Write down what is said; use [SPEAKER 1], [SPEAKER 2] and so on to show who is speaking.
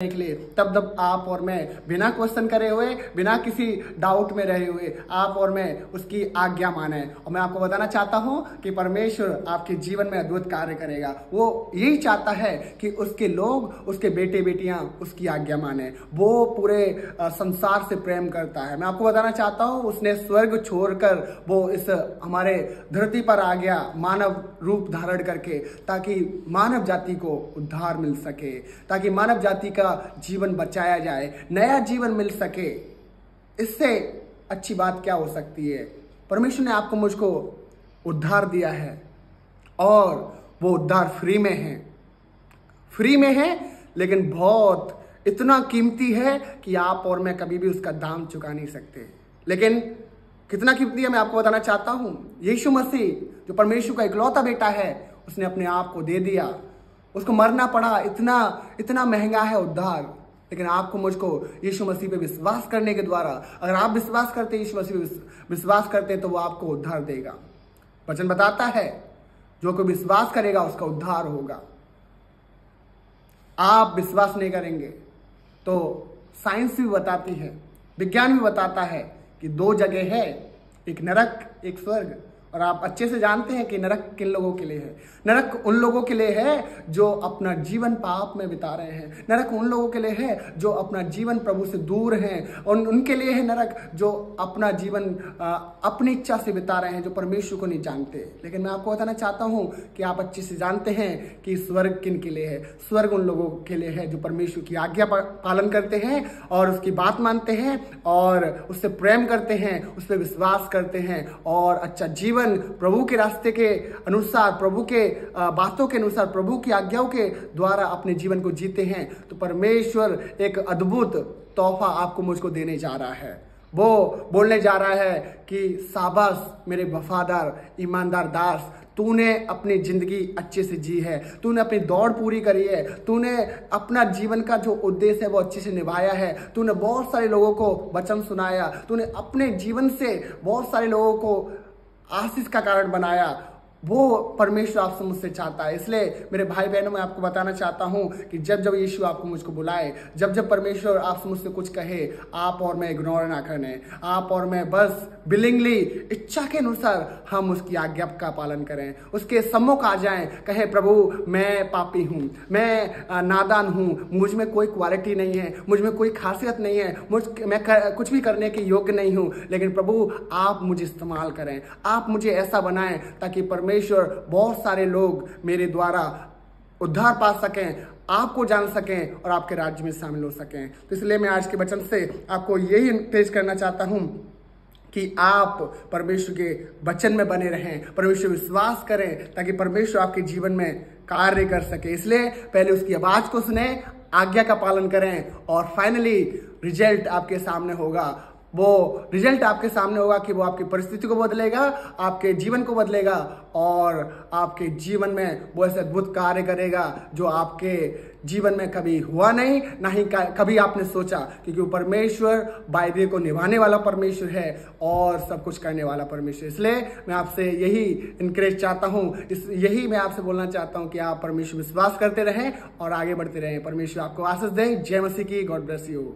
[SPEAKER 1] के लिए तब आप और मैं बिना क्वेश्चन करे हुए, बिना किसी डाउट में रहे हुए आप और मैं उसकी आज्ञा माने। और मैं आपको बताना चाहता हूं कि परमेश्वर आपके जीवन में अद्भुत कार्य करेगा। वो यही चाहता है कि उसके लोग, उसके बेटे बेटियां उसकी आज्ञा माने। वो पूरे संसार से प्रेम करता है। मैं आपको बताना चाहता हूं, उसने स्वर्ग छोड़कर वो इस हमारे धरती पर आ गया मानव रूप धारण करके, ताकि मानव जाति को उद्धार मिल सके, ताकि मानव जाति का जीवन बचाया जाए, नया जीवन मिल सके। इससे अच्छी बात क्या हो सकती है? परमेश्वर ने आपको मुझको उद्धार दिया है और वो उद्धार फ्री में है। फ्री में है, लेकिन बहुत इतना कीमती है कि आप और मैं कभी भी उसका दाम चुका नहीं सकते। लेकिन कितना कीमती है मैं आपको बताना चाहता हूं। यीशु मसीह जो परमेश्वर का इकलौता बेटा है, उसने अपने आप को दे दिया। उसको मरना पड़ा, इतना महंगा है उद्धार। लेकिन आपको मुझको यीशु मसीह पे विश्वास करने के द्वारा, अगर आप विश्वास करते, यीशु मसीह पे विश्वास करते, तो वो आपको उद्धार देगा। वचन बताता है जो कोई विश्वास करेगा उसका उद्धार होगा। आप विश्वास नहीं करेंगे तो साइंस भी बताती है, विज्ञान भी बताता है कि दो जगह है, एक नरक एक स्वर्ग। और आप अच्छे से जानते हैं कि नरक किन लोगों के लिए है। नरक उन लोगों के लिए है जो अपना जीवन पाप में बिता रहे हैं। नरक उन लोगों के लिए है जो अपना जीवन प्रभु से दूर हैं। और उनके लिए है नरक जो अपना जीवन अपनी इच्छा से बिता रहे हैं, जो परमेश्वर को नहीं जानते। लेकिन मैं आपको बताना चाहता हूं कि आप अच्छे से जानते हैं कि स्वर्ग किन के लिए है। स्वर्ग उन लोगों के लिए है जो परमेश्वर की आज्ञा पालन करते हैं और उसकी बात मानते हैं और उससे प्रेम करते हैं, उस पर विश्वास करते हैं और अच्छा जीवन प्रभु के रास्ते के अनुसार, प्रभु के बातों के अनुसार, प्रभु की आज्ञाओं के द्वारा अपने जीवन को जीते हैं। तो परमेश्वर एक अद्भुत तोहफा आपको मुझको देने जा रहा है। वो बोलने जा रहा है कि शाबाश मेरे वफादार ईमानदार दास, तूने अपनी जिंदगी अच्छे से जी है, तूने अपनी दौड़ पूरी करी है, तूने अपना जीवन का जो उद्देश्य है वो अच्छे से निभाया है, तूने बहुत सारे लोगों को वचन सुनाया, तूने अपने जीवन से बहुत सारे लोगों को आशीष का कारण बनाया। वो परमेश्वर आपसे मुझसे चाहता है। इसलिए मेरे भाई बहनों, मैं आपको बताना चाहता हूं कि जब जब यीशु आपको मुझको बुलाए, जब जब परमेश्वर आपसे मुझसे कुछ कहे, आप और मैं इग्नोर ना करें। आप और मैं बस विलिंगली, इच्छा के अनुसार हम उसकी आज्ञा का पालन करें, उसके सम्मुख आ जाएं, कहे प्रभु मैं पापी हूं, मैं नादान हूं, मुझ में कोई क्वालिटी नहीं है, मुझ में कोई खासियत नहीं है, मैं कुछ भी करने के योग्य नहीं हूं। लेकिन प्रभु आप मुझे इस्तेमाल करें, आप मुझे ऐसा बनाएं ताकि परमेश्वर बहुत सारे लोग मेरे द्वारा उद्धार पा सकें, आपको जान सकें और आपके राज्य में शामिल हो सकें। तो इसलिए मैं आज के वचन से आपको यही इंकरेज करना चाहता हूं कि आप परमेश्वर के वचन में बने रहें, परमेश्वर विश्वास करें, ताकि परमेश्वर आपके जीवन में कार्य कर सके। इसलिए पहले उसकी आवाज को सुने, आज्ञा का पालन करें और फाइनली रिजल्ट आपके सामने होगा। वो रिजल्ट आपके सामने होगा कि वो आपकी परिस्थिति को बदलेगा, आपके जीवन को बदलेगा और आपके जीवन में वो ऐसे अद्भुत कार्य करेगा जो आपके जीवन में कभी हुआ नहीं, ना ही कभी आपने सोचा। क्योंकि वो परमेश्वर वायदे को निभाने वाला परमेश्वर है और सब कुछ करने वाला परमेश्वर। इसलिए मैं आपसे यही इनकरेज चाहता हूँ, यही मैं आपसे बोलना चाहता हूँ कि आप परमेश्वर विश्वास करते रहें और आगे बढ़ते रहें। परमेश्वर आपको आशीष दें। जय मसीह की। God bless you.